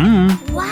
Wow!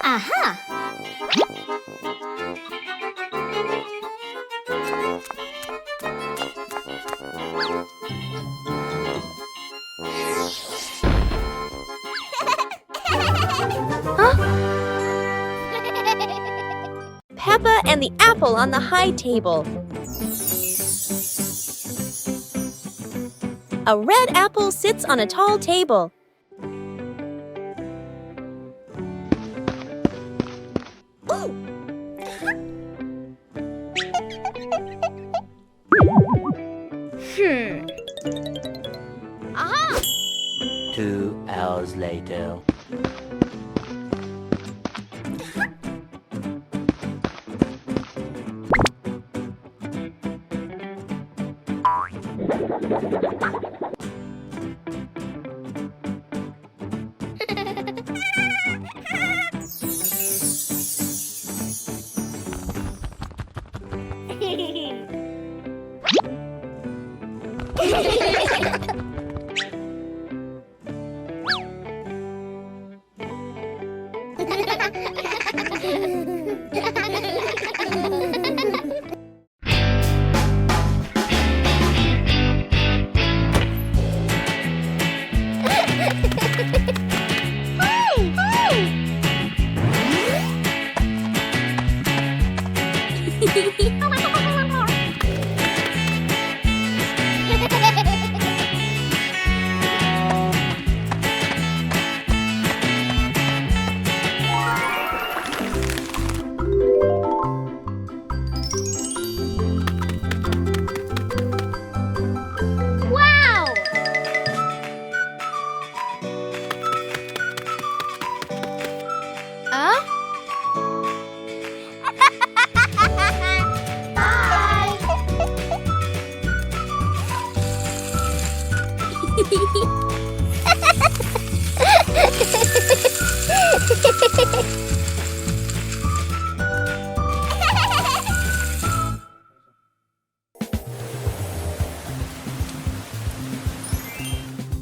Aha! Peppa and the apple on the high table. A red apple sits on a tall table. Aha! 2 hours later.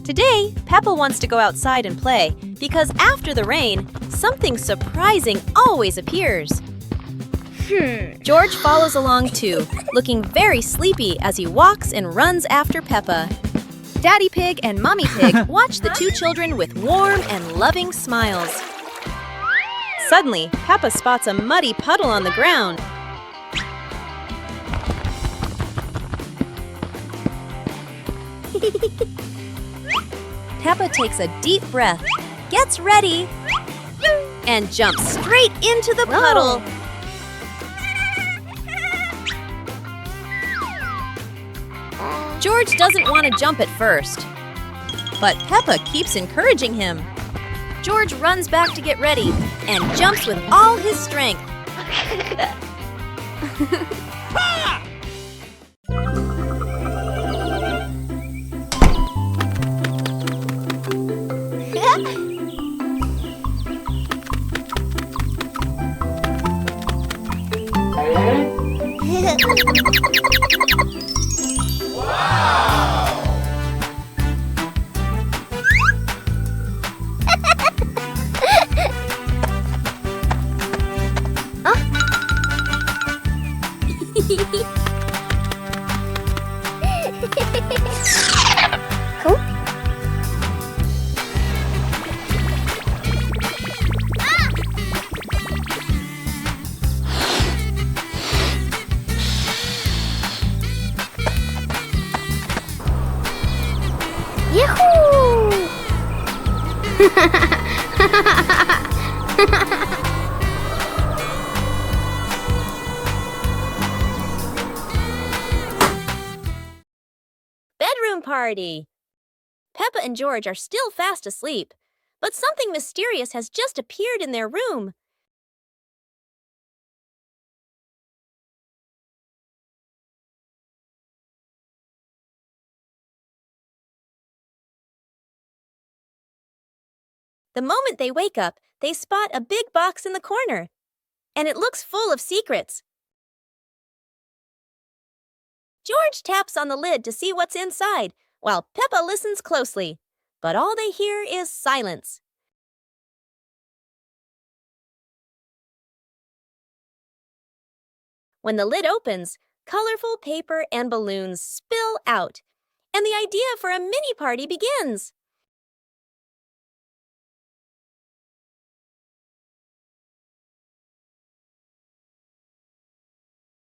Today, Peppa wants to go outside and play because after the rain, something surprising always appears. George follows along too, looking very sleepy as he walks and runs after Peppa. Daddy Pig and Mommy Pig watch the two children with warm and loving smiles. Suddenly, Peppa spots a muddy puddle on the ground. Peppa takes a deep breath, gets ready, and jumps straight into the puddle. George doesn't want to jump at first, but Peppa keeps encouraging him. George runs back to get ready and jumps with all his strength. Cool. Yahoo! Bedroom party! Peppa and George are still fast asleep, but something mysterious has just appeared in their room. The moment they wake up, they spot a big box in the corner, and it looks full of secrets. George taps on the lid to see what's inside, while Peppa listens closely, but all they hear is silence. When the lid opens, colorful paper and balloons spill out, and the idea for a mini party begins.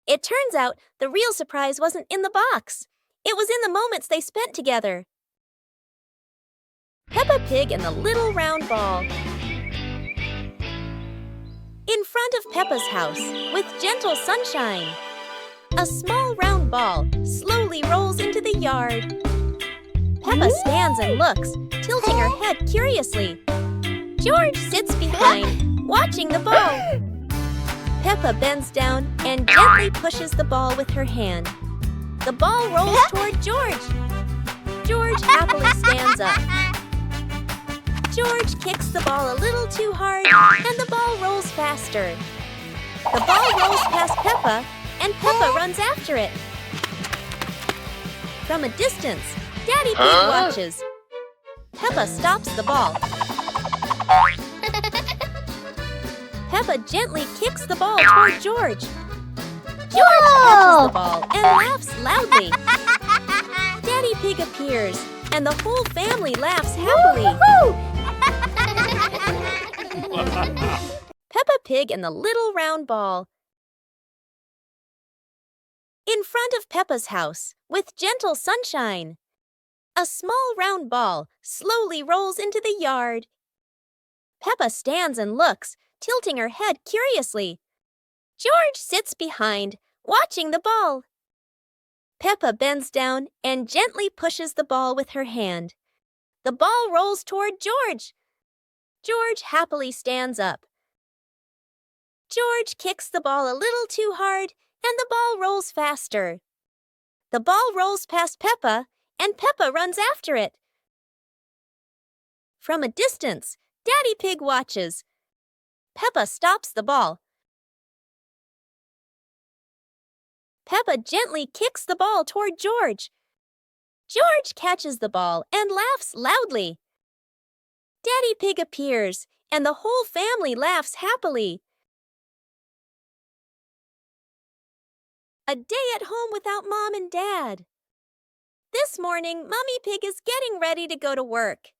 It turns out the real surprise wasn't in the box. It was in the moments they spent together. Peppa Pig and the Little Round Ball. In front of Peppa's house, with gentle sunshine, a small round ball slowly rolls into the yard. Peppa stands and looks, tilting her head curiously. George sits behind, watching the ball. Peppa bends down and gently pushes the ball with her hand. The ball rolls toward George. George happily stands up. George kicks the ball a little too hard, and the ball rolls faster. The ball rolls past Peppa, and Peppa runs after it. From a distance, Daddy Pig watches. Peppa stops the ball. Peppa gently kicks the ball toward George. George catches the ball and laughs loudly. Daddy Pig appears, and the whole family laughs happily. Peppa Pig and the Little Round Ball. In front of Peppa's house, with gentle sunshine, a small round ball slowly rolls into the yard. Peppa stands and looks, tilting her head curiously. George sits behind, watching the ball. Peppa bends down and gently pushes the ball with her hand. The ball rolls toward George. George happily stands up. George kicks the ball a little too hard, and the ball rolls faster. The ball rolls past Peppa, and Peppa runs after it. From a distance, Daddy Pig watches. Peppa stops the ball. Peppa gently kicks the ball toward George. George catches the ball and laughs loudly. Daddy Pig appears, and the whole family laughs happily. A day at home without Mom and Dad. This morning, Mummy Pig is getting ready to go to work.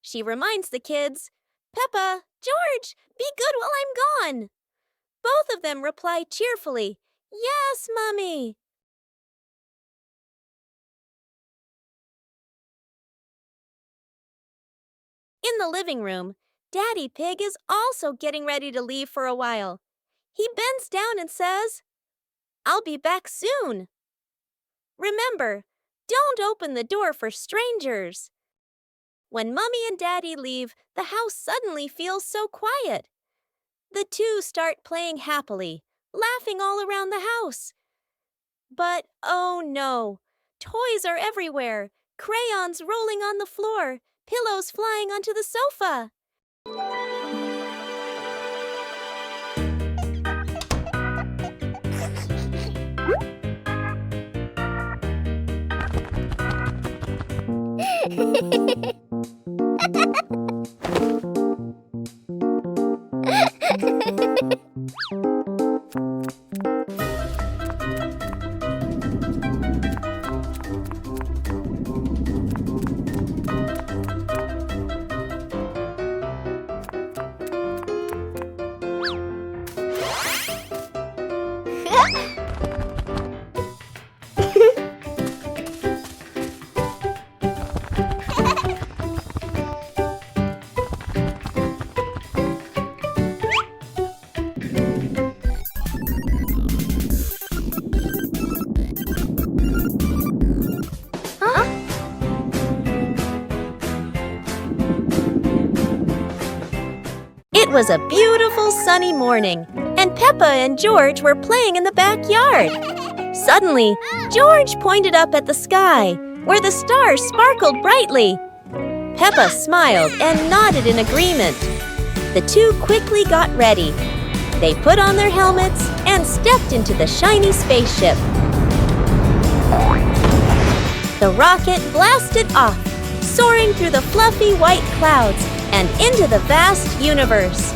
She reminds the kids, "Peppa, George, be good while I'm gone." Both of them reply cheerfully, "Yes, Mommy." In the living room, Daddy Pig is also getting ready to leave for a while. He bends down and says, "I'll be back soon." Remember, don't open the door for strangers. When Mummy and Daddy leave, the house suddenly feels so quiet. The two start playing happily, laughing all around the house. But oh no, toys are everywhere, crayons rolling on the floor, pillows flying onto the sofa. It was a beautiful sunny morning, and Peppa and George were playing in the backyard. Suddenly, George pointed up at the sky, where the stars sparkled brightly. Peppa smiled and nodded in agreement. The two quickly got ready. They put on their helmets and stepped into the shiny spaceship. The rocket blasted off, soaring through the fluffy white clouds and into the vast universe.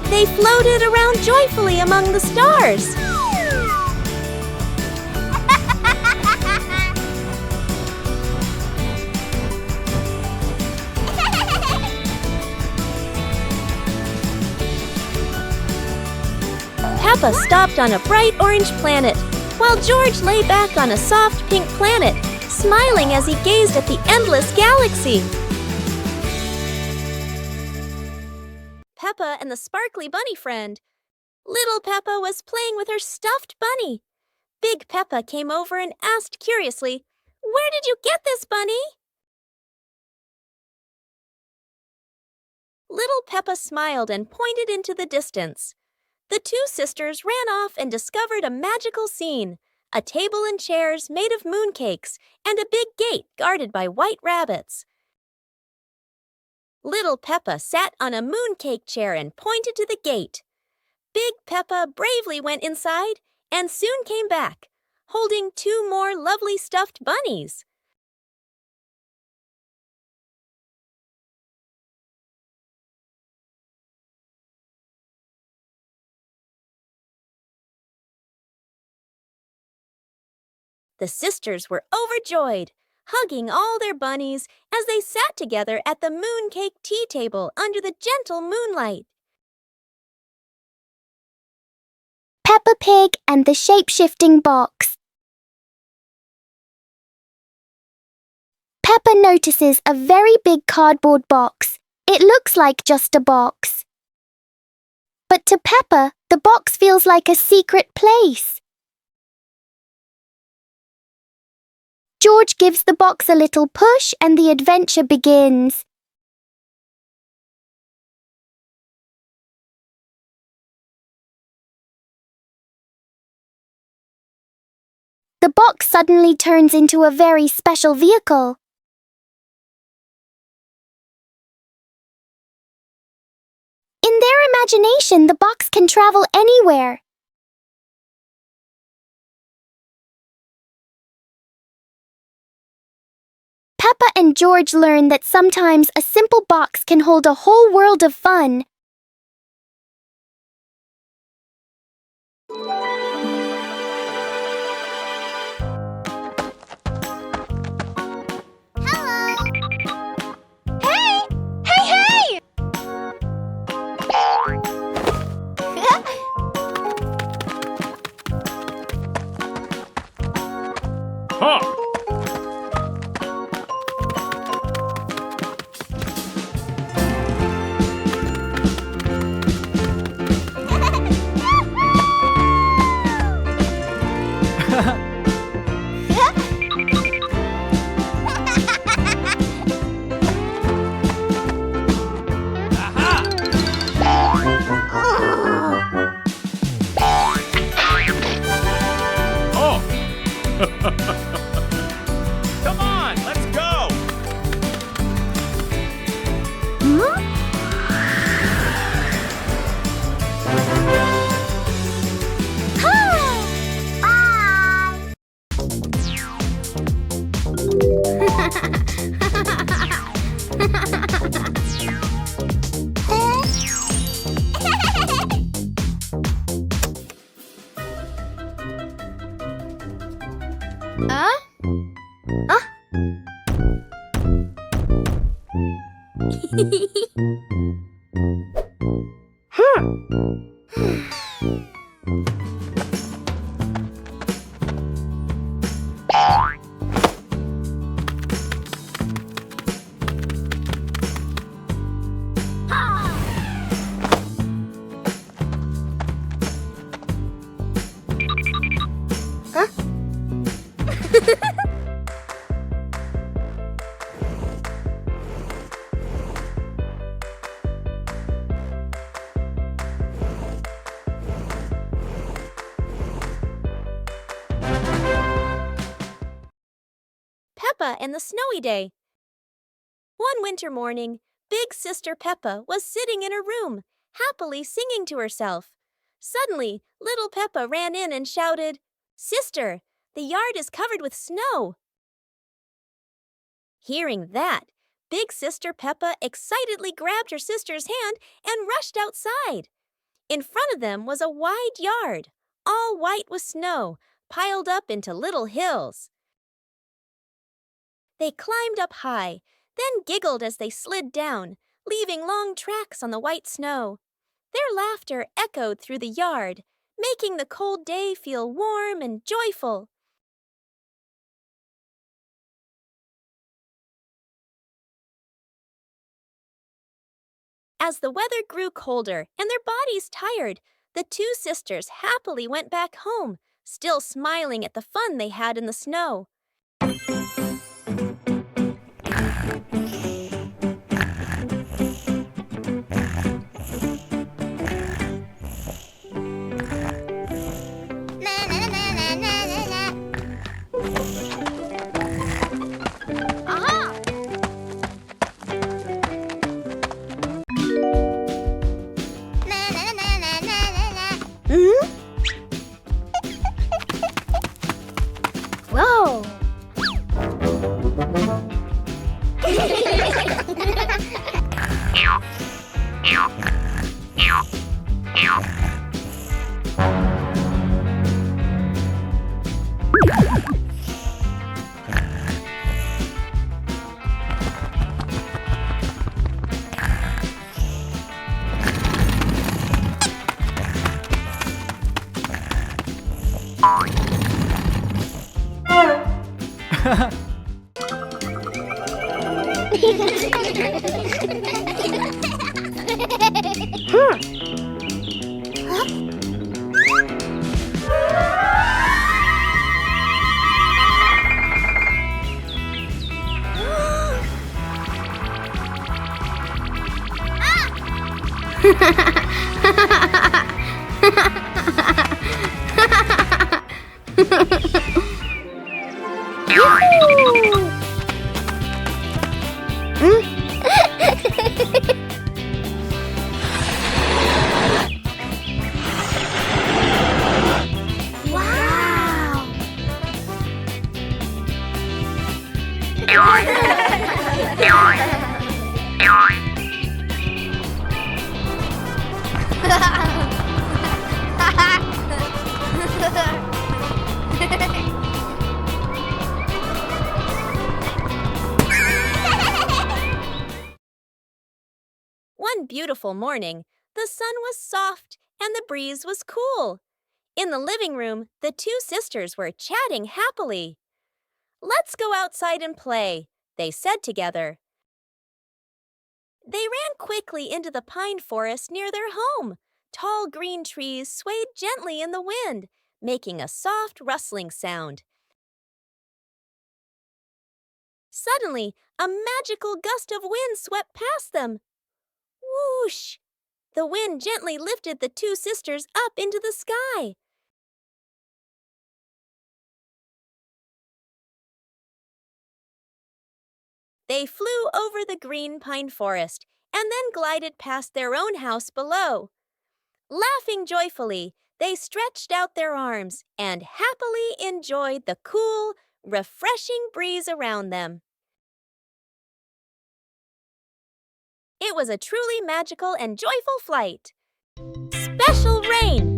They floated around joyfully among the stars. Peppa stopped on a bright orange planet, while George lay back on a soft pink planet, smiling as he gazed at the endless galaxy. Peppa and the sparkly bunny friend. Little Peppa was playing with her stuffed bunny. Big Peppa came over and asked curiously, "Where did you get this, bunny?" Little Peppa smiled and pointed into the distance. The two sisters ran off and discovered a magical scene, a table and chairs made of mooncakes, and a big gate guarded by white rabbits. Little Peppa sat on a mooncake chair and pointed to the gate. Big Peppa bravely went inside and soon came back, holding two more lovely stuffed bunnies. The sisters were overjoyed, hugging all their bunnies as they sat together at the mooncake tea table under the gentle moonlight. Peppa Pig and the shape-shifting box. Peppa notices a very big cardboard box. It looks like just a box. But to Peppa, the box feels like a secret place. George gives the box a little push and the adventure begins. The box suddenly turns into a very special vehicle. In their imagination, the box can travel anywhere. Peppa and George learn that sometimes a simple box can hold a whole world of fun. Huh? Peppa and the Snowy Day. One winter morning, Big Sister Peppa was sitting in her room, happily singing to herself. Suddenly, little Peppa ran in and shouted, "Sister, the yard is covered with snow." Hearing that, Big Sister Peppa excitedly grabbed her sister's hand and rushed outside. In front of them was a wide yard, all white with snow, piled up into little hills. They climbed up high, then giggled as they slid down, leaving long tracks on the white snow. Their laughter echoed through the yard, making the cold day feel warm and joyful. As the weather grew colder and their bodies tired, the two sisters happily went back home, still smiling at the fun they had in the snow. Whoa! One beautiful morning, the sun was soft and the breeze was cool. In the living room, the two sisters were chatting happily. "Let's go outside and play," they said together. They ran quickly into the pine forest near their home. Tall green trees swayed gently in the wind, making a soft rustling sound. Suddenly, a magical gust of wind swept past them. Whoosh! The wind gently lifted the two sisters up into the sky. They flew over the green pine forest and then glided past their own house below. Laughing joyfully, they stretched out their arms and happily enjoyed the cool, refreshing breeze around them. It was a truly magical and joyful flight. Special rain!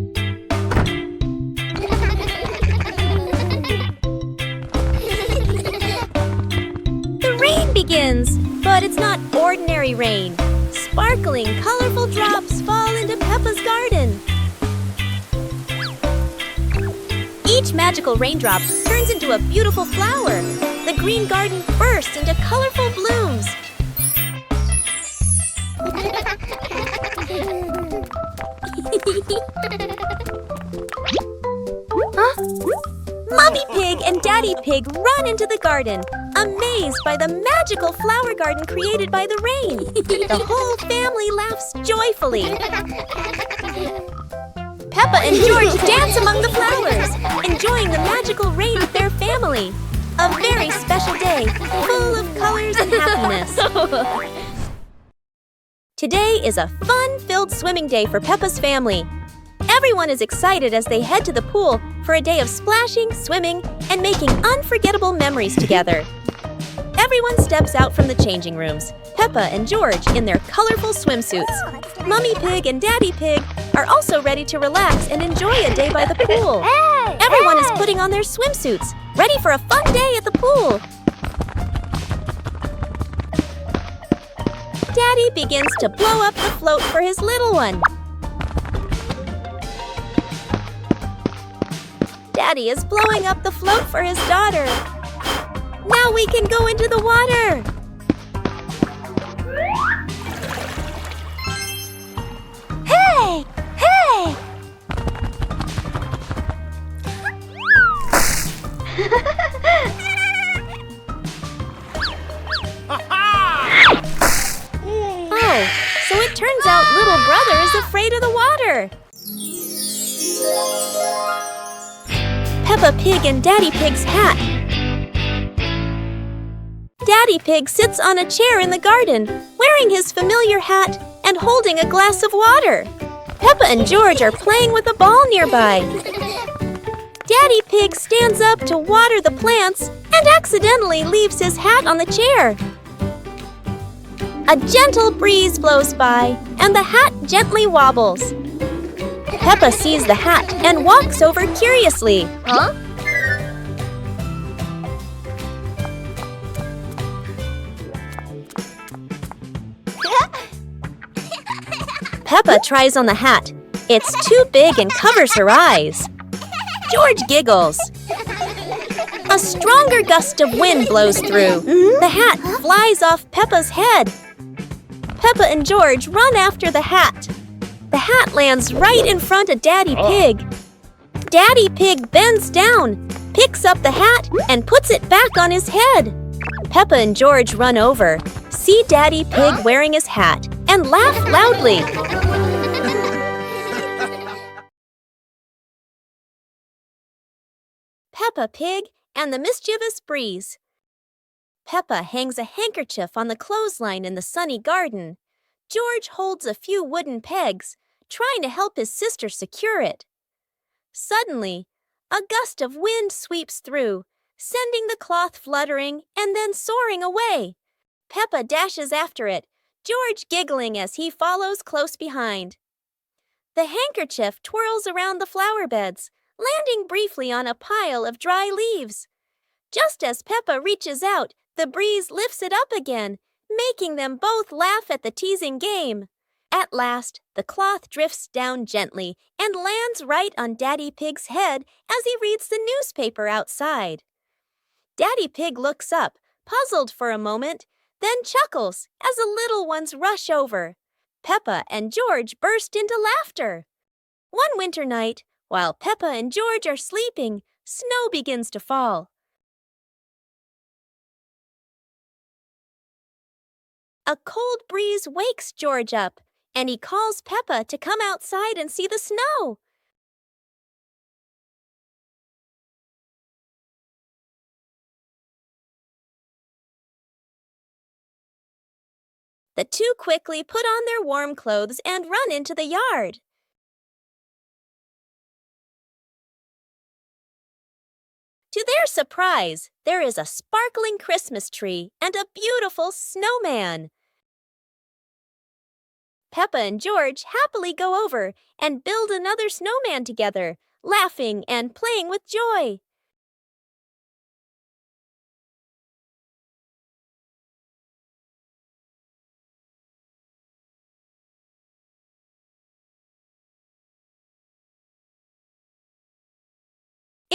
But it's not ordinary rain. Sparkling, colorful drops fall into Peppa's garden. Each magical raindrop turns into a beautiful flower. The green garden bursts into colorful blooms. Mommy Pig and Daddy Pig run into the garden, amazed by the magical flower garden created by the rain. The whole family laughs joyfully. Peppa and George dance among the flowers, enjoying the magical rain with their family. A very special day, full of colors and happiness. Today is a fun-filled swimming day for Peppa's family. Everyone is excited as they head to the pool for a day of splashing, swimming, and making unforgettable memories together. Everyone steps out from the changing rooms, Peppa and George in their colorful swimsuits. Mummy Pig and Daddy Pig are also ready to relax and enjoy a day by the pool. Everyone is putting on their swimsuits, ready for a fun day at the pool. Daddy begins to blow up the float for his little one. Daddy is blowing up the float for his daughter. Now we can go into the water. Hey! Hey! Oh, so it turns out little brother is afraid of the water. Peppa Pig and Daddy Pig's hat. Daddy Pig sits on a chair in the garden, wearing his familiar hat and holding a glass of water. Peppa and George are playing with a ball nearby. Daddy Pig stands up to water the plants and accidentally leaves his hat on the chair. A gentle breeze blows by and the hat gently wobbles. Peppa sees the hat and walks over curiously. Huh? Peppa tries on the hat. It's too big and covers her eyes. George giggles. A stronger gust of wind blows through. The hat flies off Peppa's head. Peppa and George run after the hat. The hat lands right in front of Daddy Pig. Daddy Pig bends down, picks up the hat, and puts it back on his head. Peppa and George run over, see Daddy Pig wearing his hat, and laugh loudly. Peppa Pig and the Mischievous Breeze. Peppa hangs a handkerchief on the clothesline in the sunny garden. George holds a few wooden pegs, trying to help his sister secure it. Suddenly, a gust of wind sweeps through, sending the cloth fluttering and then soaring away. Peppa dashes after it, George giggling as he follows close behind. The handkerchief twirls around the flower beds, landing briefly on a pile of dry leaves. Just as Peppa reaches out, the breeze lifts it up again, making them both laugh at the teasing game. At last, the cloth drifts down gently and lands right on Daddy Pig's head as he reads the newspaper outside. Daddy Pig looks up, puzzled for a moment, then chuckles as the little ones rush over. Peppa and George burst into laughter. One winter night, while Peppa and George are sleeping, snow begins to fall. A cold breeze wakes George up, and he calls Peppa to come outside and see the snow. The two quickly put on their warm clothes and run into the yard. To their surprise, there is a sparkling Christmas tree and a beautiful snowman. Peppa and George happily go over and build another snowman together, laughing and playing with joy.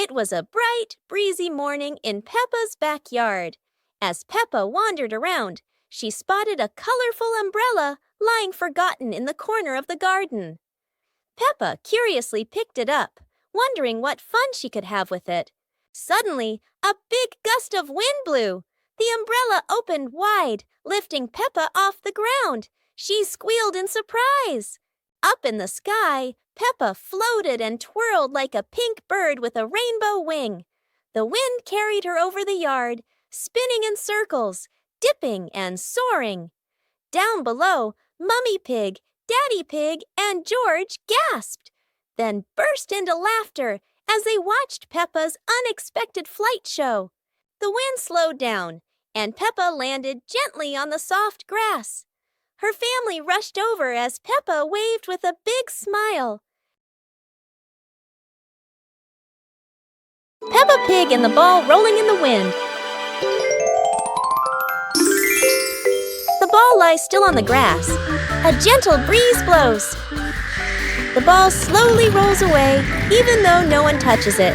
It was a bright, breezy morning in Peppa's backyard. As Peppa wandered around, she spotted a colorful umbrella lying forgotten in the corner of the garden. Peppa curiously picked it up, wondering what fun she could have with it. Suddenly, a big gust of wind blew. The umbrella opened wide, lifting Peppa off the ground. She squealed in surprise. Up in the sky, Peppa floated and twirled like a pink bird with a rainbow wing. The wind carried her over the yard, spinning in circles, dipping and soaring. Down below, Mummy Pig, Daddy Pig, and George gasped, then burst into laughter as they watched Peppa's unexpected flight show. The wind slowed down, and Peppa landed gently on the soft grass. Her family rushed over as Peppa waved with a big smile. Peppa Pig and the ball rolling in the wind. The ball lies still on the grass. A gentle breeze blows. The ball slowly rolls away, even though no one touches it.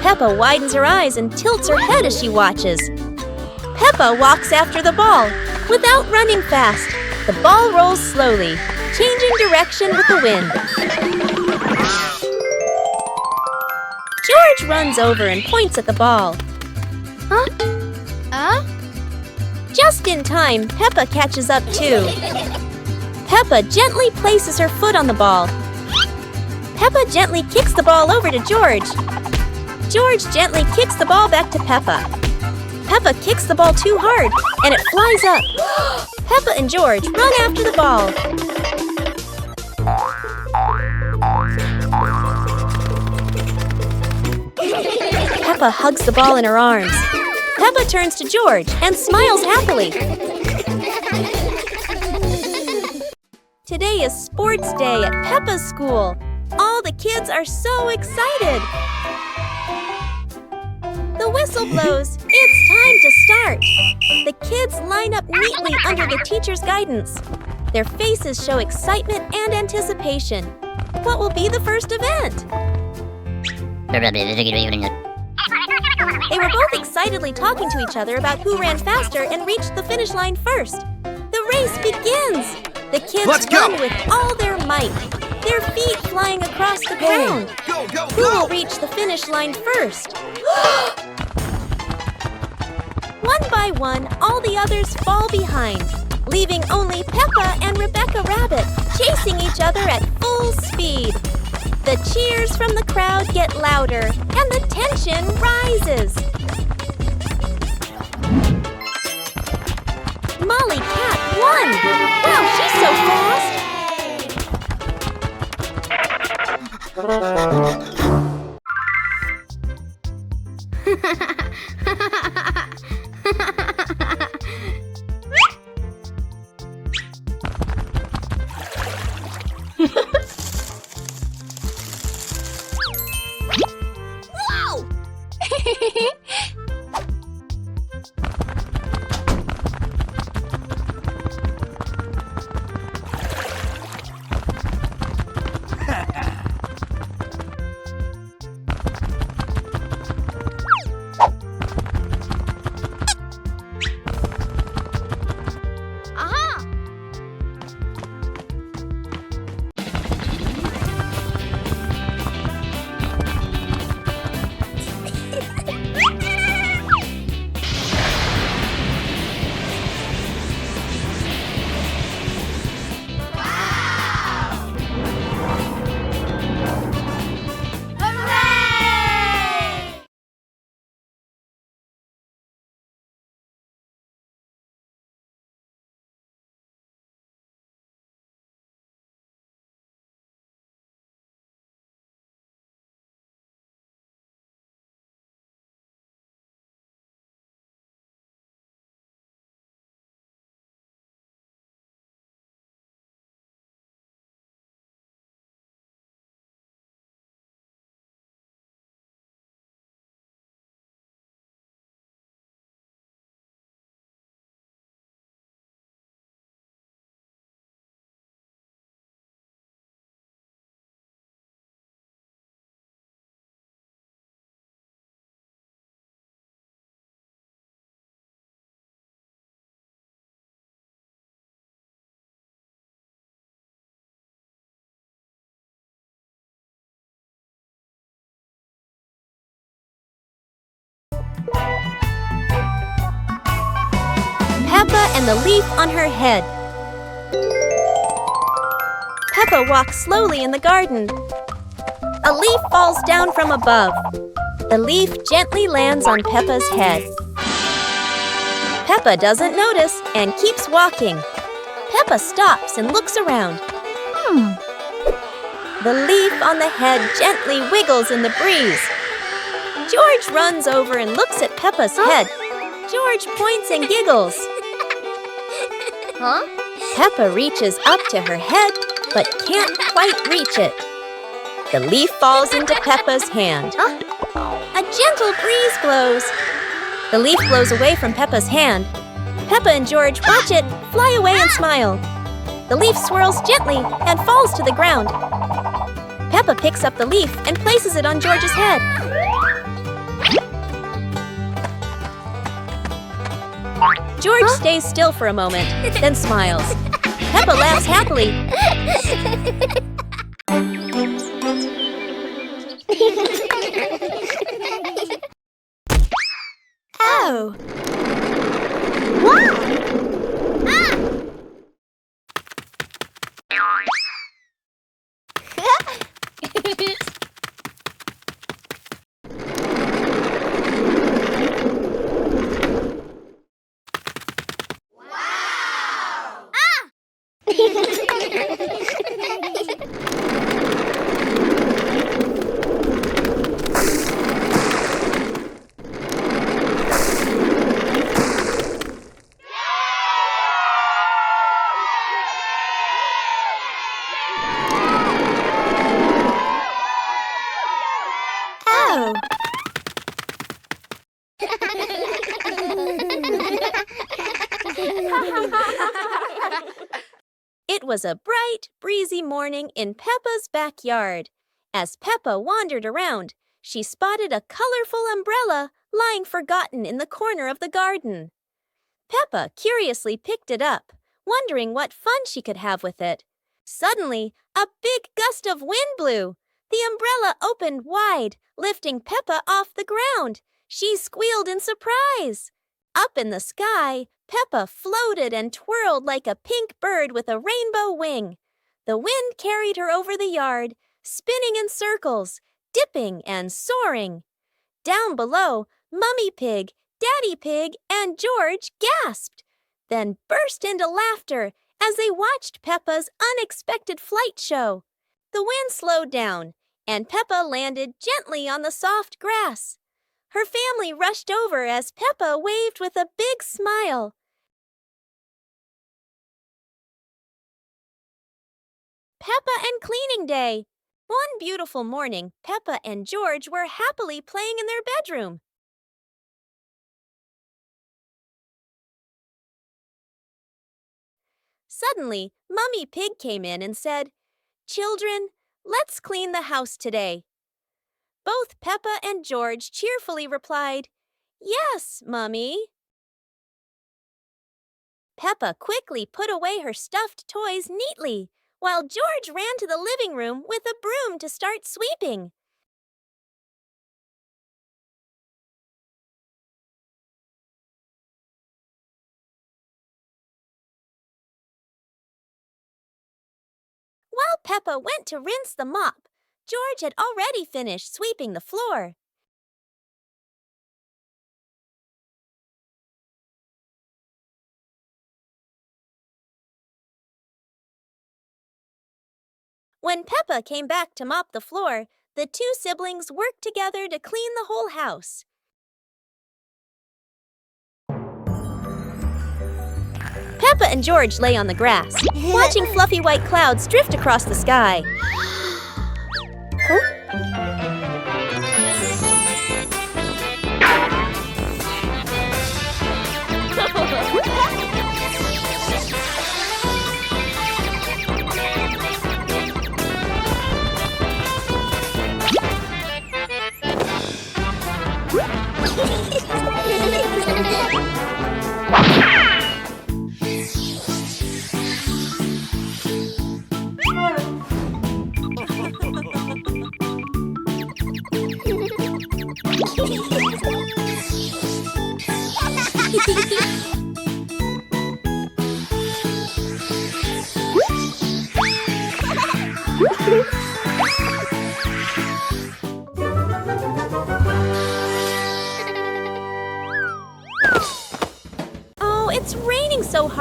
Peppa widens her eyes and tilts her head as she watches. Peppa walks after the ball. Without running fast, the ball rolls slowly, changing direction with the wind. George runs over and points at the ball. Just in time, Peppa catches up too. Peppa gently places her foot on the ball. Peppa gently kicks the ball over to George. George gently kicks the ball back to Peppa. Peppa kicks the ball too hard, and it flies up. Peppa and George run after the ball. Peppa hugs the ball in her arms. Peppa turns to George and smiles happily. Today is sports day at Peppa's school. All the kids are so excited. The whistle blows. It's time to start. The kids line up neatly under the teacher's guidance. Their faces show excitement and anticipation. What will be the first event? They were both excitedly talking to each other about who ran faster and reached the finish line first. The race begins. The kids run with all their might, their feet flying across the ground. Who will reach the finish line first? One by one, all the others fall behind, leaving only Peppa and Rebecca Rabbit chasing each other at full speed. The cheers from the crowd get louder, and the tension rises. Molly Cat won! Wow, she's so Whoa! and the leaf on her head. Peppa walks slowly in the garden. A leaf falls down from above. The leaf gently lands on Peppa's head. Peppa doesn't notice and keeps walking. Peppa stops and looks around. The leaf on the head gently wiggles in the breeze. George runs over and looks at Peppa's head. George points and giggles. Peppa reaches up to her head, but can't quite reach it. The leaf falls into Peppa's hand. A gentle breeze blows. The leaf blows away from Peppa's hand. Peppa and George watch it fly away and smile. The leaf swirls gently and falls to the ground. Peppa picks up the leaf and places it on George's head. George stays still for a moment, then smiles. Peppa laughs happily. Oh! It was a bright, breezy morning in Peppa's backyard. As Peppa wandered around, she spotted a colorful umbrella lying forgotten in the corner of the garden. Peppa curiously picked it up, wondering what fun she could have with it. Suddenly, a big gust of wind blew. The umbrella opened wide, lifting Peppa off the ground. She squealed in surprise. Up in the sky, Peppa floated and twirled like a pink bird with a rainbow wing. The wind carried her over the yard, spinning in circles, dipping and soaring. Down below, Mummy Pig, Daddy Pig, and George gasped, then burst into laughter as they watched Peppa's unexpected flight show. The wind slowed down, and Peppa landed gently on the soft grass. Her family rushed over as Peppa waved with a big smile. Peppa and Cleaning Day. One beautiful morning, Peppa and George were happily playing in their bedroom. Suddenly, Mummy Pig came in and said, "Children, let's clean the house today." Both Peppa and George cheerfully replied, "Yes, Mummy." Peppa quickly put away her stuffed toys neatly, while George ran to the living room with a broom to start sweeping. While Peppa went to rinse the mop, George had already finished sweeping the floor. When Peppa came back to mop the floor, the two siblings worked together to clean the whole house. Peppa and George lay on the grass, watching fluffy white clouds drift across the sky.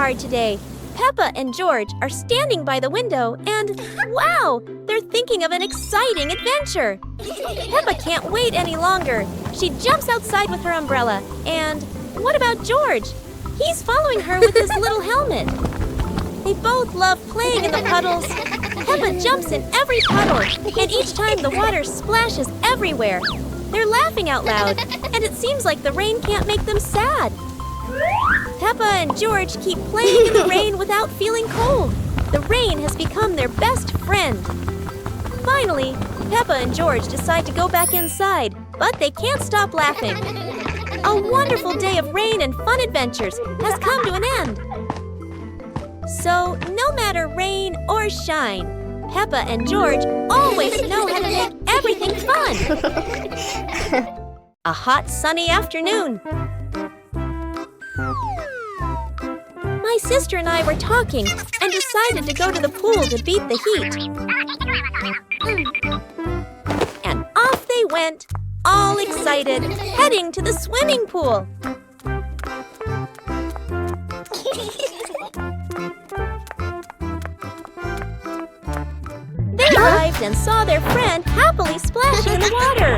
hard today. Peppa and George are standing by the window and, wow, they're thinking of an exciting adventure. Peppa can't wait any longer. She jumps outside with her umbrella. And what about George? He's following her with his little helmet. They both love playing in the puddles. Peppa jumps in every puddle, and each time the water splashes everywhere. They're laughing out loud, and it seems like the rain can't make them sad. Peppa and George keep playing in the rain without feeling cold. The rain has become their best friend. Finally, Peppa and George decide to go back inside, but they can't stop laughing. A wonderful day of rain and fun adventures has come to an end. So, no matter rain or shine, Peppa and George always know how to make everything fun. A hot, sunny afternoon. My sister and I were talking and decided to go to the pool to beat the heat. And off they went, all excited, heading to the swimming pool. They arrived and saw their friend happily splashing in the water.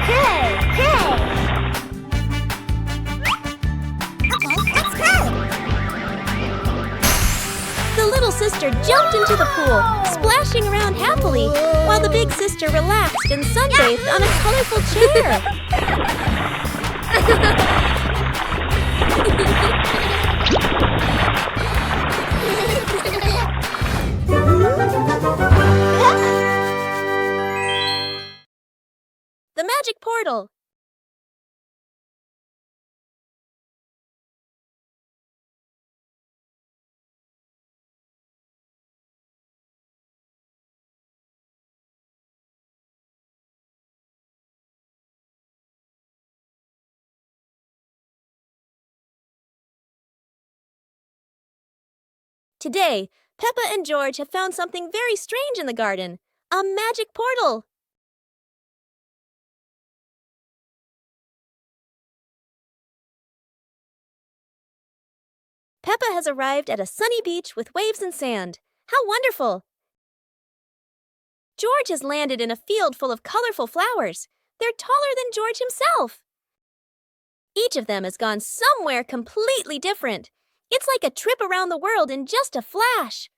Hey, hey! The little sister jumped into the pool, splashing around happily, while the big sister relaxed and sunbathed on a colorful chair. The magic portal. Today, Peppa and George have found something very strange in the garden. A magic portal. Peppa has arrived at a sunny beach with waves and sand. How wonderful! George has landed in a field full of colorful flowers. They're taller than George himself. Each of them has gone somewhere completely different. It's like a trip around the world in just a flash.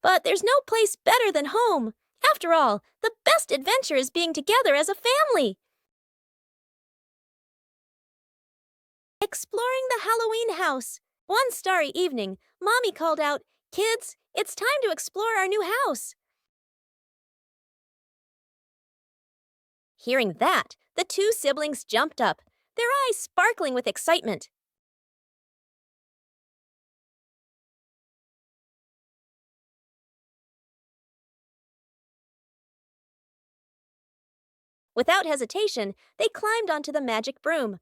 But there's no place better than home. After all, the best adventure is being together as a family. Exploring the Halloween house. One starry evening, Mommy called out, "Kids, it's time to explore our new house." Hearing that, the two siblings jumped up, their eyes sparkling with excitement. Without hesitation, they climbed onto the magic broom.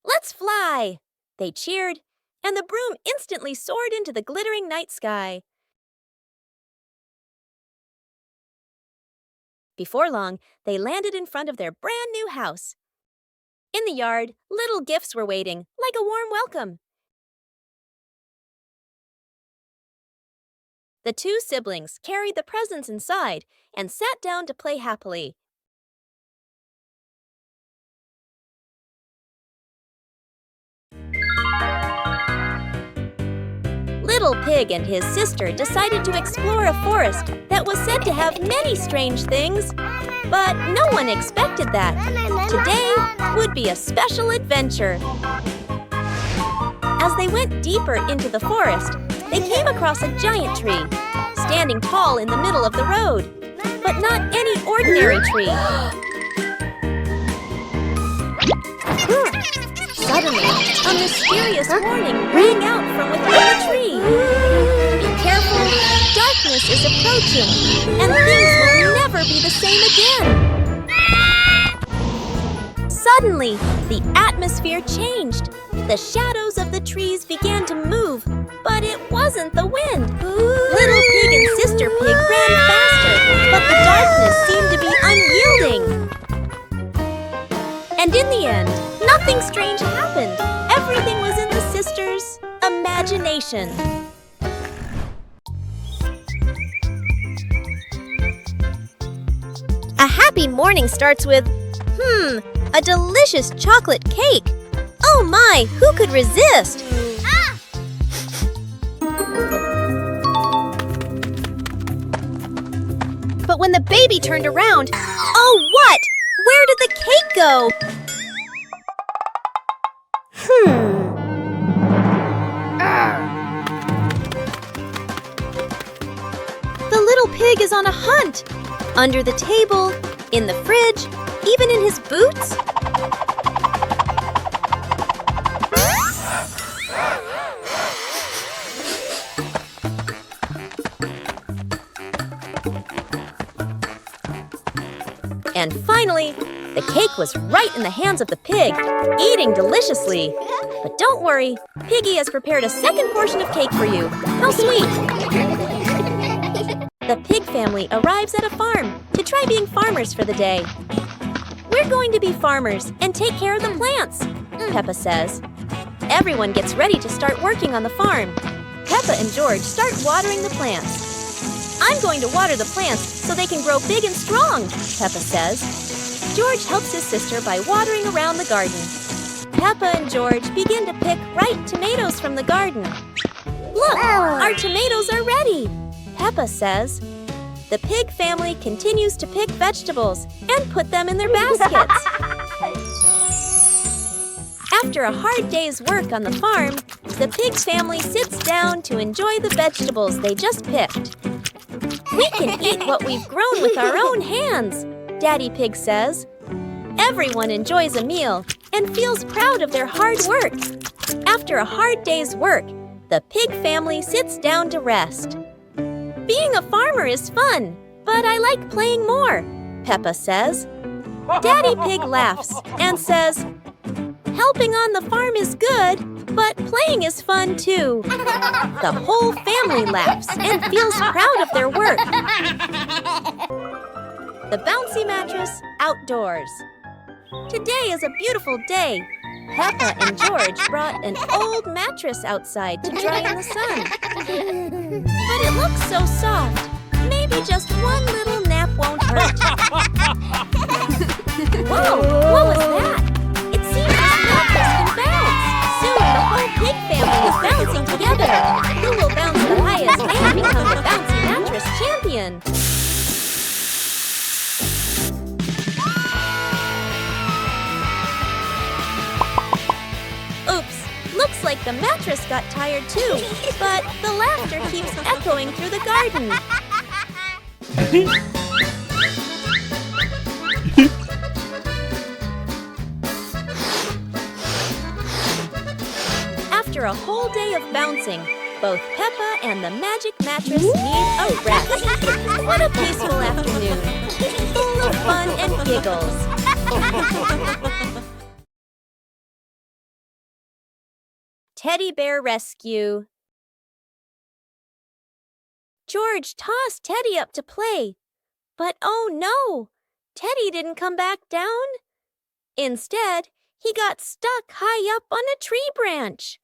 "Let's fly!" They cheered, and the broom instantly soared into the glittering night sky. Before long, they landed in front of their brand new house. In the yard, little gifts were waiting, like a warm welcome. The two siblings carried the presents inside and sat down to play happily. Little Pig and his sister decided to explore a forest that was said to have many strange things. But no one expected that. Today would be a special adventure. As they went deeper into the forest, they came across a giant tree, standing tall in the middle of the road. But not any ordinary tree. Suddenly, a mysterious warning rang out from within the tree. Be careful, darkness is approaching, and things will never be the same again. Suddenly, the atmosphere changed. The shadows of the trees began to move, but it wasn't the wind. Little Pig and Sister Pig ran faster, but the darkness seemed to be unyielding. And in the end, nothing strange happened. Everything was in the sisters' imagination. A happy morning starts with, a delicious chocolate cake. Oh my, who could resist? But when the baby turned around, oh what? Where did the cake go? The little pig is on a hunt. Under the table, in the fridge, even in his boots. And finally, the cake was right in the hands of the pig, eating deliciously. But don't worry, Piggy has prepared a second portion of cake for you. How sweet! The pig family arrives at a farm to try being farmers for the day. We're going to be farmers and take care of the plants, Peppa says. Everyone gets ready to start working on the farm. Peppa and George start watering the plants. I'm going to water the plants so they can grow big and strong, Peppa says. George helps his sister by watering around the garden. Peppa and George begin to pick ripe tomatoes from the garden. Look, our tomatoes are ready, Peppa says. The pig family continues to pick vegetables and put them in their baskets. After a hard day's work on the farm, the pig family sits down to enjoy the vegetables they just picked. We can eat what we've grown with our own hands, Daddy Pig says. Everyone enjoys a meal and feels proud of their hard work. After a hard day's work, the pig family sits down to rest. Being a farmer is fun, but I like playing more, Peppa says. Daddy Pig laughs and says, helping on the farm is good, but playing is fun too. The whole family laughs and feels proud of their work. The bouncy mattress outdoors. Today is a beautiful day. Peppa and George brought an old mattress outside to dry in the sun. But it looks so soft. Maybe just one little nap won't hurt. Whoa, what was that? It seems this mattress can bounce. Soon the whole pig family is bouncing together. Who will bounce the highest and become the bouncy mattress champion? Oops, looks like the mattress got tired too, but the laughter keeps echoing through the garden. After a whole day of bouncing, both Peppa and the magic mattress need a rest. What a peaceful afternoon, full of fun and giggles. Teddy Bear Rescue. George tossed Teddy up to play, but oh no, Teddy didn't come back down. Instead, he got stuck high up on a tree branch.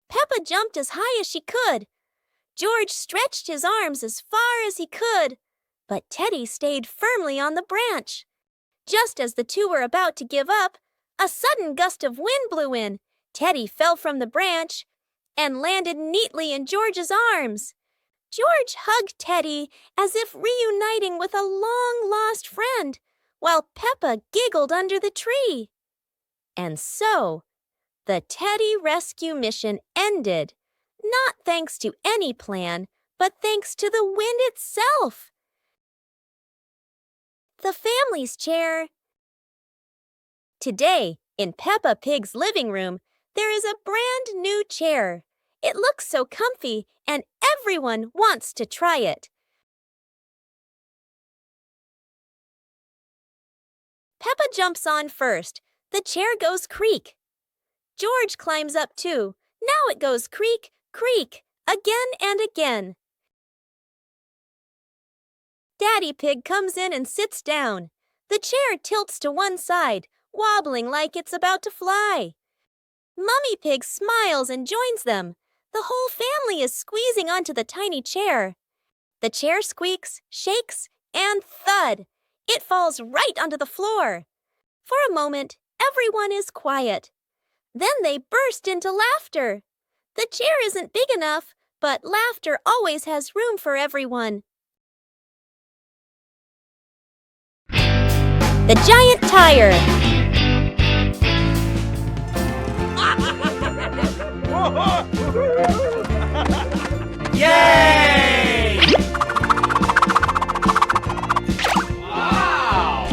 Peppa jumped as high as she could. George stretched his arms as far as he could, but Teddy stayed firmly on the branch. Just as the two were about to give up, a sudden gust of wind blew in. Teddy fell from the branch and landed neatly in George's arms. George hugged Teddy as if reuniting with a long-lost friend, while Peppa giggled under the tree. And so, the Teddy rescue mission ended, not thanks to any plan, but thanks to the wind itself. The family's chair. Today, in Peppa Pig's living room, there is a brand new chair. It looks so comfy, and everyone wants to try it. Peppa jumps on first. The chair goes creak. George climbs up too. Now it goes creak, creak, again and again. Daddy Pig comes in and sits down. The chair tilts to one side, wobbling like it's about to fly. Mummy Pig smiles and joins them. The whole family is squeezing onto the tiny chair. The chair squeaks, shakes, and thud! It falls right onto the floor. For a moment, everyone is quiet. Then they burst into laughter. The chair isn't big enough, but laughter always has room for everyone. The giant tire. Yay! Wow!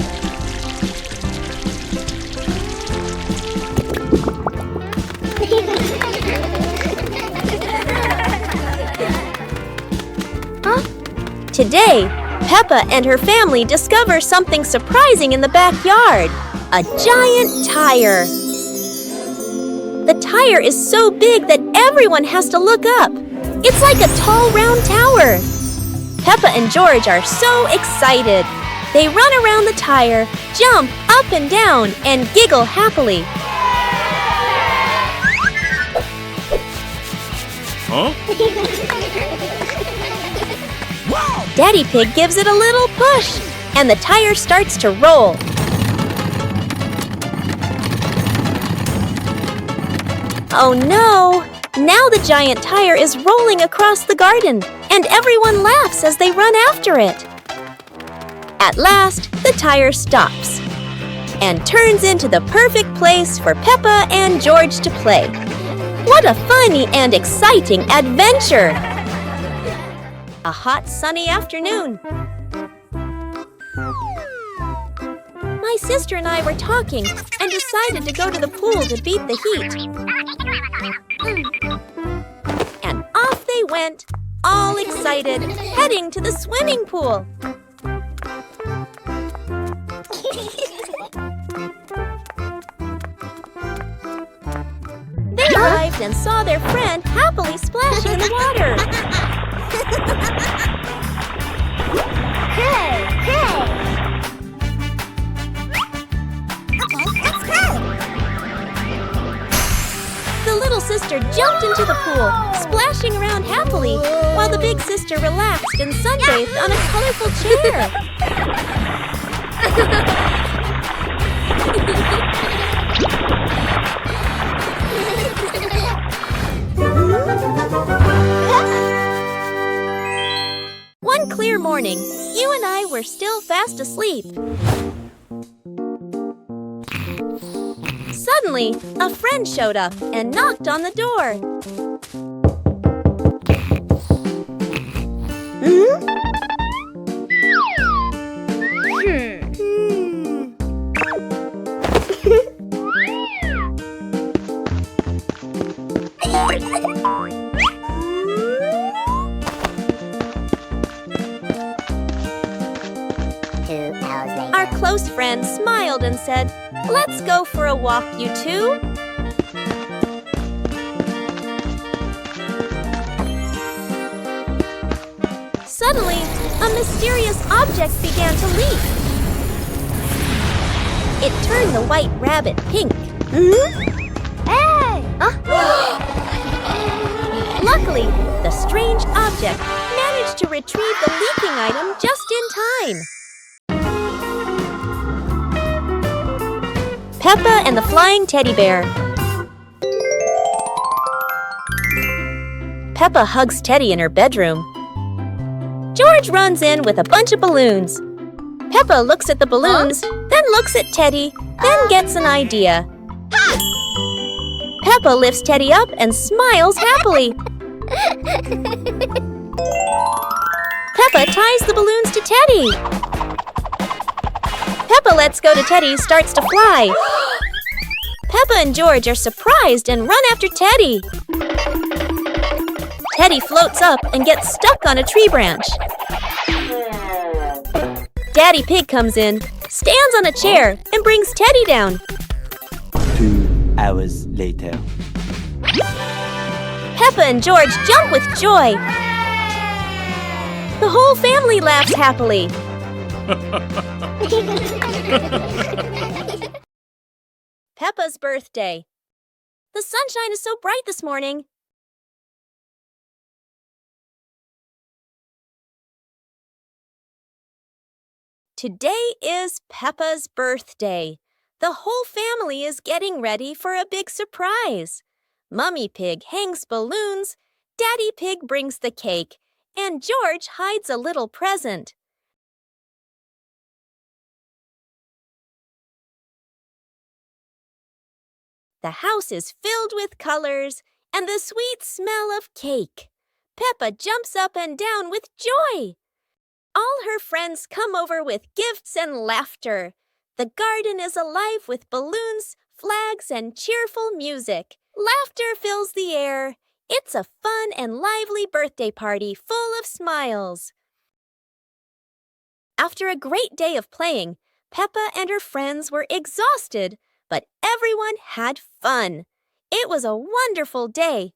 Today, Peppa and her family discover something surprising in the backyard. A giant tire. The tire is so big that everyone has to look up. It's like a tall, round tower. Peppa and George are so excited. They run around the tire, jump up and down, and giggle happily. Huh? Daddy Pig gives it a little push, and the tire starts to roll. Oh no! Now the giant tire is rolling across the garden, and everyone laughs as they run after it. At last, the tire stops and turns into the perfect place for Peppa and George to play. What a funny and exciting adventure! A hot, sunny afternoon. My sister and I were talking and decided to go to the pool to beat the heat. And off they went, all excited, heading to the swimming pool. They arrived and saw their friend happily splashing in the water. Hey, hey! Okay, let's go! The little sister jumped into the pool, splashing around happily, while the big sister relaxed and sunbathed on a colorful chair. One clear morning, you and I were still fast asleep. Suddenly, a friend showed up and knocked on the door. Our close friend smiled and said, "Let's go for a walk, you two." Suddenly, a mysterious object began to leap. It turned the white rabbit pink. Hey! Luckily, the strange object managed to retrieve the leaking item just in time. Peppa and the Flying Teddy Bear. Peppa hugs Teddy in her bedroom. George runs in with a bunch of balloons. Peppa looks at the balloons, then looks at Teddy, then gets an idea. Peppa lifts Teddy up and smiles happily. Peppa ties the balloons to Teddy. Peppa lets go to Teddy, starts to fly. Peppa and George are surprised and run after Teddy. Teddy floats up and gets stuck on a tree branch. Daddy Pig comes in, stands on a chair and brings Teddy down. 2 hours later. Peppa and George jump with joy. The whole family laughs happily. Peppa's birthday. The sunshine is so bright this morning. Today is Peppa's birthday. The whole family is getting ready for a big surprise. Mummy Pig hangs balloons, Daddy Pig brings the cake, and George hides a little present. The house is filled with colors and the sweet smell of cake. Peppa jumps up and down with joy. All her friends come over with gifts and laughter. The garden is alive with balloons, flags, and cheerful music. Laughter fills the air. It's a fun and lively birthday party full of smiles. After a great day of playing, Peppa and her friends were exhausted, but everyone had fun. It was a wonderful day.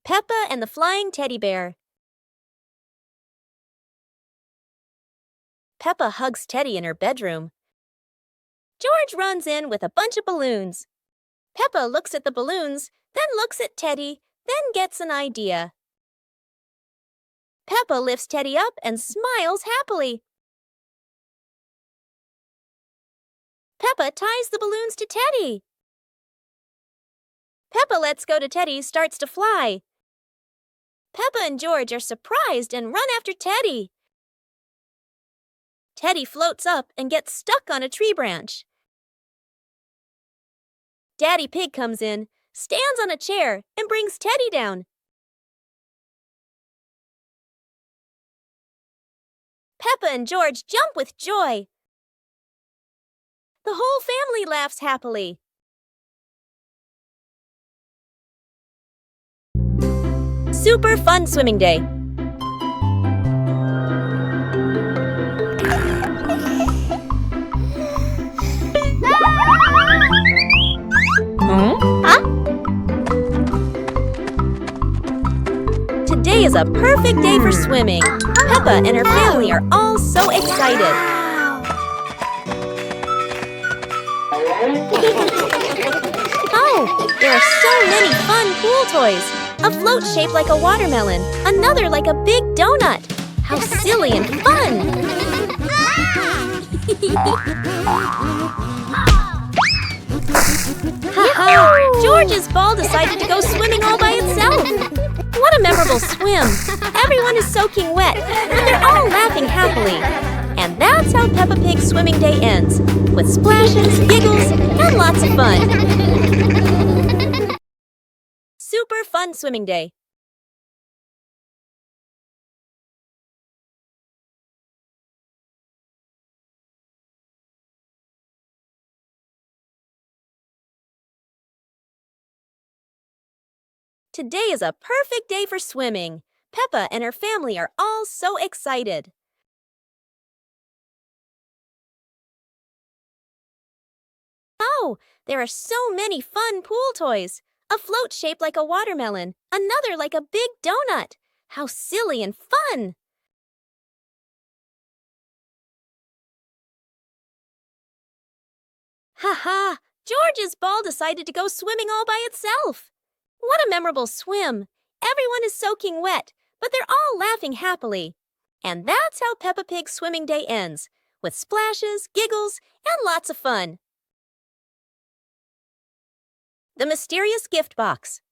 Peppa and the Flying Teddy Bear. Peppa hugs Teddy in her bedroom. George runs in with a bunch of balloons. Peppa looks at the balloons, then looks at Teddy, then gets an idea. Peppa lifts Teddy up and smiles happily. Peppa ties the balloons to Teddy. Peppa lets go to Teddy, starts to fly. Peppa and George are surprised and run after Teddy. Teddy floats up and gets stuck on a tree branch. Daddy Pig comes in, stands on a chair, and brings Teddy down. Peppa and George jump with joy. The whole family laughs happily. Super fun swimming day. Today is a perfect day for swimming. Peppa and her family are all so excited. Oh, there are so many fun pool toys. A float shaped like a watermelon, another like a big donut. How silly and fun! Ha-ha! George's ball decided to go swimming all by itself. What a memorable swim! Everyone is soaking wet, but they're all laughing happily. And that's how Peppa Pig's swimming day ends, with splashes, giggles, and lots of fun. Super fun swimming day. Today is a perfect day for swimming. Peppa and her family are all so excited. Oh, there are so many fun pool toys. A float shaped like a watermelon, another like a big donut. How silly and fun! Ha! George's ball decided to go swimming all by itself. What a memorable swim! Everyone is soaking wet, but they're all laughing happily. And that's how Peppa Pig's swimming day ends, with splashes, giggles, and lots of fun. The mysterious gift box.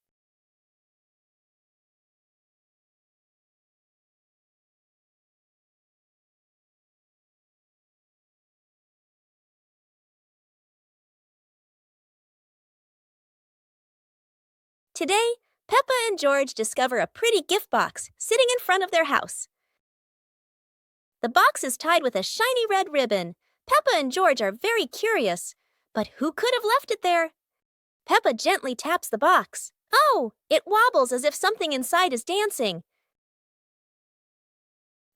Today, Peppa and George discover a pretty gift box sitting in front of their house. The box is tied with a shiny red ribbon. Peppa and George are very curious, but who could have left it there? Peppa gently taps the box. Oh, it wobbles as if something inside is dancing.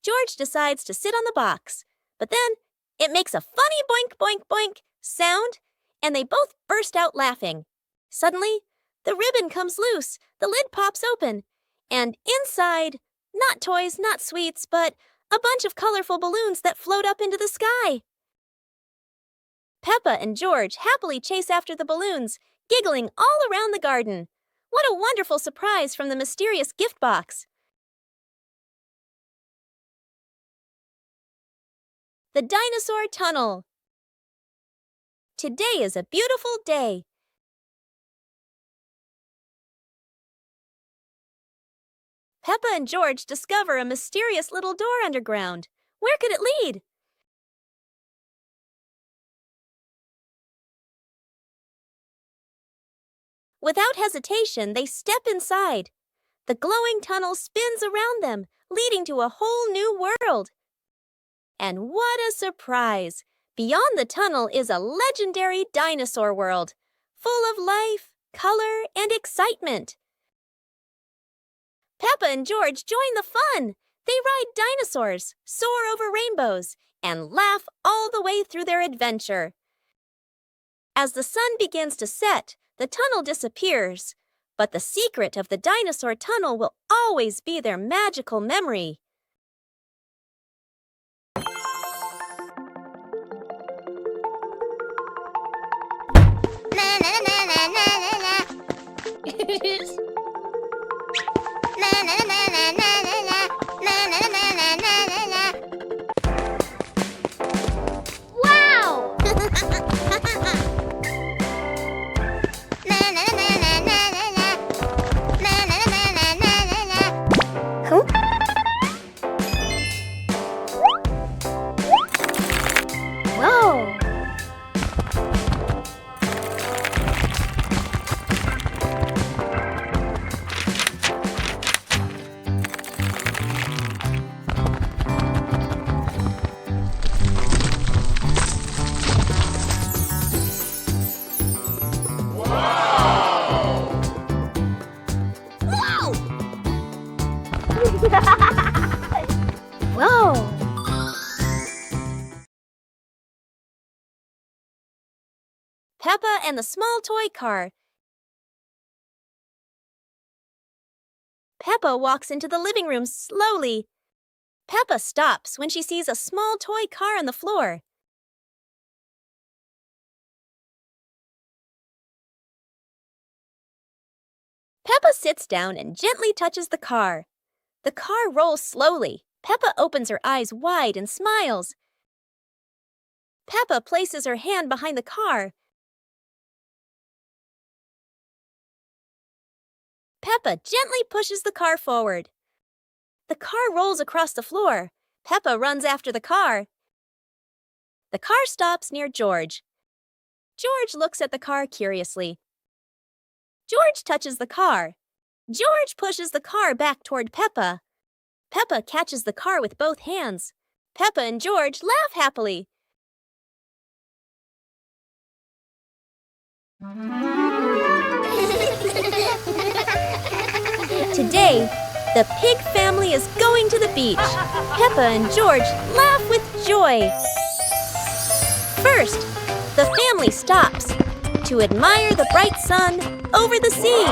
George decides to sit on the box, but then it makes a funny boink, boink, boink sound, and they both burst out laughing. Suddenly, the ribbon comes loose, the lid pops open, and inside, not toys, not sweets, but a bunch of colorful balloons that float up into the sky. Peppa and George happily chase after the balloons, giggling all around the garden. What a wonderful surprise from the mysterious gift box. The Dinosaur Tunnel. Today is a beautiful day. Peppa and George discover a mysterious little door underground. Where could it lead? Without hesitation, they step inside. The glowing tunnel spins around them, leading to a whole new world. And what a surprise! Beyond the tunnel is a legendary dinosaur world, full of life, color, and excitement. Peppa and George join the fun. They ride dinosaurs, soar over rainbows, and laugh all the way through their adventure. As the sun begins to set, the tunnel disappears, but the secret of the dinosaur tunnel will always be their magical memory. Wow! Huh? Whoa! Whoa! Peppa and the small toy car. Peppa walks into the living room slowly. Peppa stops when she sees a small toy car on the floor. Peppa sits down and gently touches the car. The car rolls slowly. Peppa opens her eyes wide and smiles. Peppa places her hand behind the car. Peppa gently pushes the car forward. The car rolls across the floor. Peppa runs after the car. The car stops near George. George looks at the car curiously. George touches the car. George pushes the car back toward Peppa. Peppa catches the car with both hands. Peppa and George laugh happily. Today, the pig family is going to the beach. Peppa and George laugh with joy. First, the family stops to admire the bright sun over the sea.